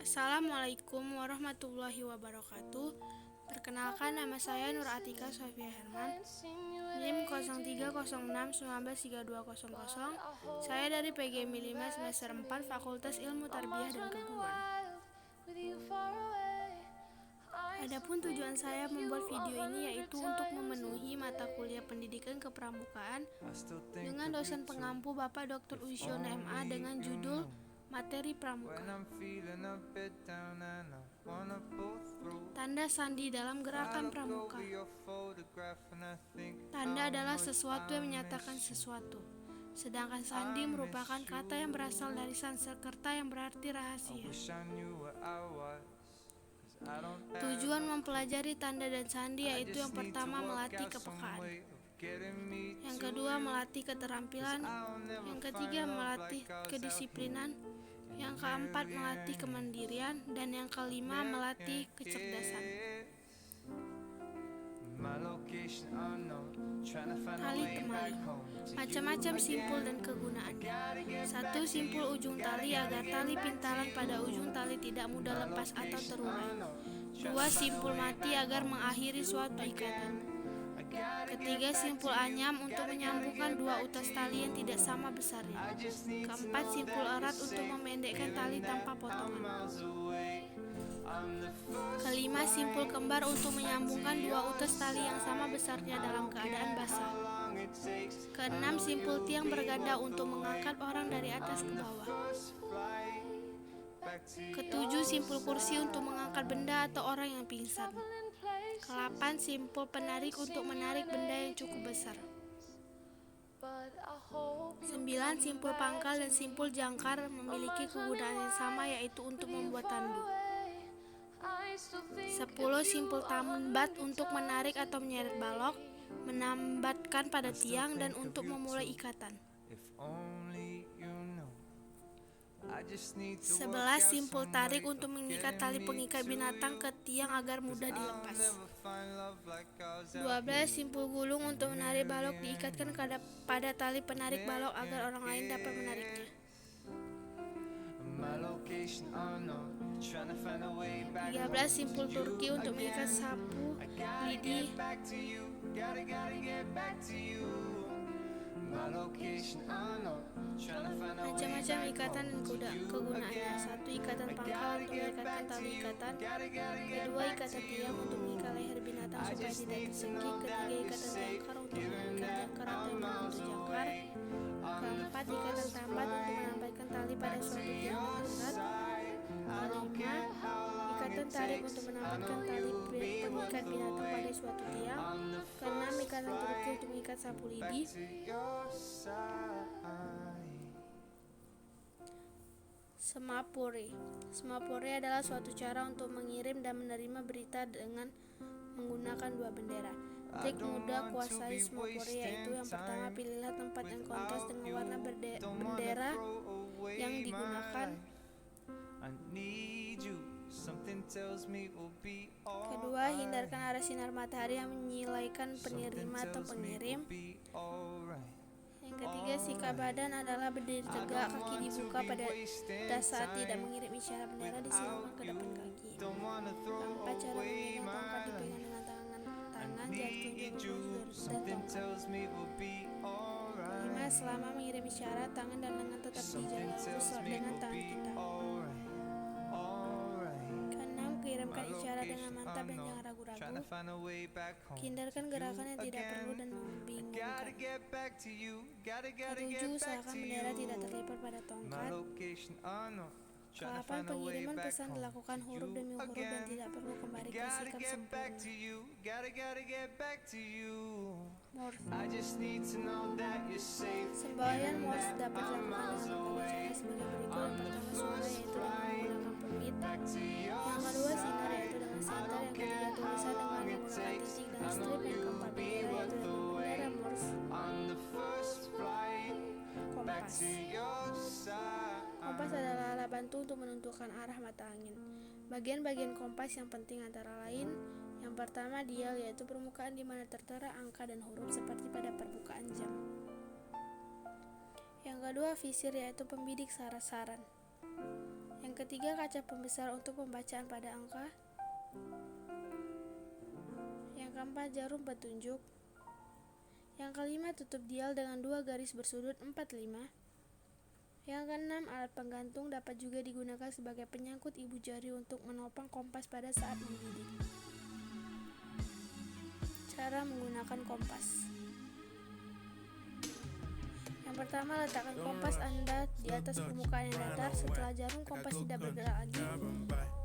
Assalamualaikum warahmatullahi wabarakatuh. Perkenalkan, nama saya Nur Atika Sofia Herman, NIM 0306193200. Saya dari PGMI 5 semester 4 Fakultas Ilmu Tarbiyah dan Keguruan. Adapun tujuan saya membuat video ini yaitu untuk memenuhi mata kuliah pendidikan kepramukaan dengan dosen pengampu Bapak Dr. Uisyono MA dengan judul Materi Pramuka. Tanda sandi dalam gerakan pramuka. Tanda adalah sesuatu yang menyatakan sesuatu, sedangkan sandi merupakan kata yang berasal dari Sanskerta yang berarti rahasia. Tujuan mempelajari tanda dan sandi yaitu yang pertama melatih kepekaan, yang kedua melatih keterampilan, yang ketiga melatih kedisiplinan, yang keempat melatih kemandirian, dan yang kelima melatih kecerdasan. Tali temali, macam-macam simpul dan kegunaannya. 1. Simpul ujung tali agar tali pintalan pada ujung tali tidak mudah lepas atau terurai. 2. Simpul mati agar mengakhiri suatu ikatan. Ketiga, simpul anyam untuk menyambungkan dua utas tali yang tidak sama besarnya. Keempat, simpul erat untuk memendekkan tali tanpa potongan. Kelima, simpul kembar untuk menyambungkan dua utas tali yang sama besarnya dalam keadaan basah. Keenam, simpul tiang berganda untuk mengangkat orang dari atas ke bawah. Ketujuh, simpul kursi untuk mengangkat benda atau orang yang pingsan. Kelapan, simpul penarik untuk menarik benda yang cukup besar. 9. Simpul pangkal dan simpul jangkar memiliki kegunaan yang sama, yaitu untuk membuat tandu. 10. Simpul tambat untuk menarik atau menyeret balok, menambatkan pada tiang, dan untuk memulai ikatan. 11. Simpul tarik untuk mengikat tali pengikat binatang ke tiang agar mudah dilepas. 12. Simpul gulung untuk menarik balok diikatkan pada tali penarik balok agar orang lain dapat menariknya. 13. Simpul turki untuk mengikat sapu lidi. Macam-macam ikatan dan kegunaannya. 1. Ikatan pangkal untuk mengikatkan tali ikatan. 2. Ikatan tiang untuk mengikat leher binatang supaya tidak tersengkit. 3. Ikatan jangkar untuk mengikat jangkar atau membentuk jangkar. 4. Ikatan tambat untuk menambatkan tali pada suatu tiang dengan erat. 5. Ikatan tarik untuk menambatkan tali pengikat binatang pada suatu tiang. 6. Ikatan turki untuk mengikat sapu lidi. Semapore. Semapore adalah suatu cara untuk mengirim dan menerima berita dengan menggunakan dua bendera. Trik mudah kuasai semapore yaitu: yang pertama, pilihlah tempat yang kontras dengan warna bendera yang digunakan. Kedua, hindarkan arah sinar matahari yang menyilaikan penerima atau pengirim. Yang ketiga, sikap badan adalah berdiri tegak, kaki dibuka pada saat tidak mengirim isyarat bendera disilangkan ke depan kaki. Keempat, cara memegang tongkat dipegang dengan tangan, jarak tunjuk dan tongkat. Kelima, selama mengirim isyarat, tangan dan lengan tetap di jarak lurus dengan tangan kita. Keenam, kirimkan isyarat dengan mantap dan jangan ragu-ragu. Hindarkan gerakan yang tidak perlu dan membingungkan. Ketujuh, usahakan bendera tidak terlipat pada tongkat. Kelapan, pengiriman pesan dilakukan huruf demi huruf dan tidak perlu kembali ke sikap sempurna. Morse. Semboyan Morse dapat dilakukan dengan metode cara sebagai berikut. Yang pertama, suara yaitu dengan menggunakan peluit. Yang kedua, sinar yaitu dengan senter. Yang ketiga, tulisan dengan menggunakan titik dan strip. Yang keempat, bendera yaitu dengan bendera Morse. Kompas. Kompas adalah alat bantu untuk menentukan arah mata angin. Bagian-bagian kompas yang penting antara lain: yang pertama, dial yaitu permukaan di mana tertera angka dan huruf seperti pada permukaan jam. Yang kedua, visir yaitu pembidik sasaran. Yang ketiga, kaca pembesar untuk pembacaan pada angka. Yang keempat, jarum petunjuk. Yang kelima, tutup dial dengan 2 garis bersudut 45. Yang keenam, alat penggantung dapat juga digunakan sebagai penyangkut ibu jari untuk menopang kompas pada saat membidik. Cara menggunakan kompas. Yang pertama, letakkan kompas Anda di atas permukaan yang datar. Setelah jarum kompas tidak bergerak lagi,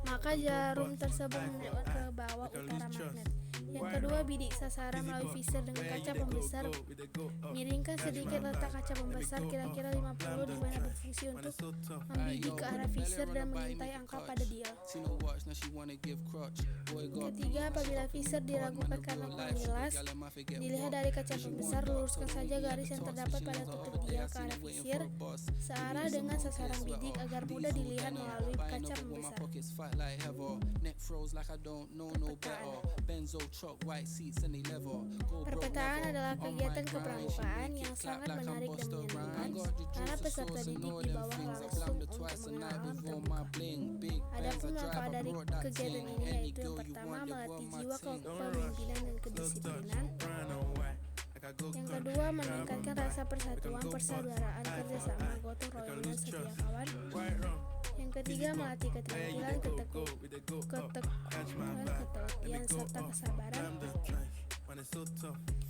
maka jarum tersebut menunjukkan ke bawah utara magnet. Yang kedua, bidik sasaran melalui visir dengan kaca pembesar. Miringkan sedikit letak kaca pembesar kira-kira 50 di mana berfungsi untuk membidik ke arah visir dan mengintai angka pada dial. Ketiga, apabila visir diragukan karena kurang jelas, dilihat dari kaca pembesar, luruskan saja garis yang terdapat pada tutup dial ke arah visir searah dengan sasaran bidik agar mudah dilihat melalui kaca pembesar. Perpetaan adalah kegiatan kepramukaan yang sangat menarik dan menyenangkan karena peserta didik dibawa langsung untuk mengenal alam terbuka. Adapun manfaat dari kegiatan ini yaitu yang pertama, melatih jiwa kepemimpinan dan kedisiplinan. Yang kedua, meningkatkan rasa persatuan, persaudaraan, kerjasama, gotong royong, dan setia kawan. Yang ketiga, melatih keterampilan, ketelitian, serta kesabaran.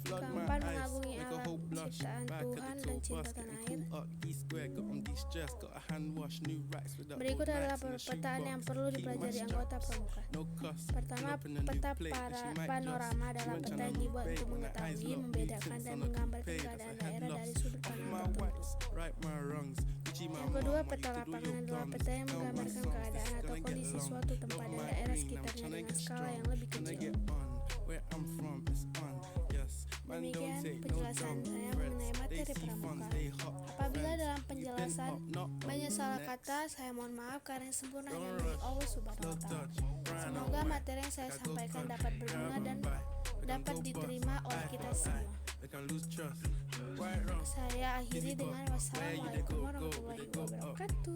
Keempat, mengagumi alam ciptaan Tuhan dan cinta tanah air. Berikut adalah perpetaan yang perlu dipelajari anggota pramuka. Pertama, peta panorama adalah peta yang dibuat untuk mengetahui, membedakan, dan menggambarkan keadaan daerah dari sudut pandang tertentu. Yang kedua, peta lapangan adalah peta yang menggambarkan keadaan atau kondisi suatu tempat dan daerah sekitarnya dengan skala yang lebih kecil. Demikian penjelasan saya mengenai materi pramuka. Apabila dalam penjelasan banyak salah kata, saya mohon maaf karena yang sempurna hanya milik Allah Subhanahu wa Ta'ala. Semoga materi yang saya sampaikan dapat berguna dan dapat diterima oleh kita semua. Saya akhiri dengan wassalamualaikum warahmatullahi wabarakatuh.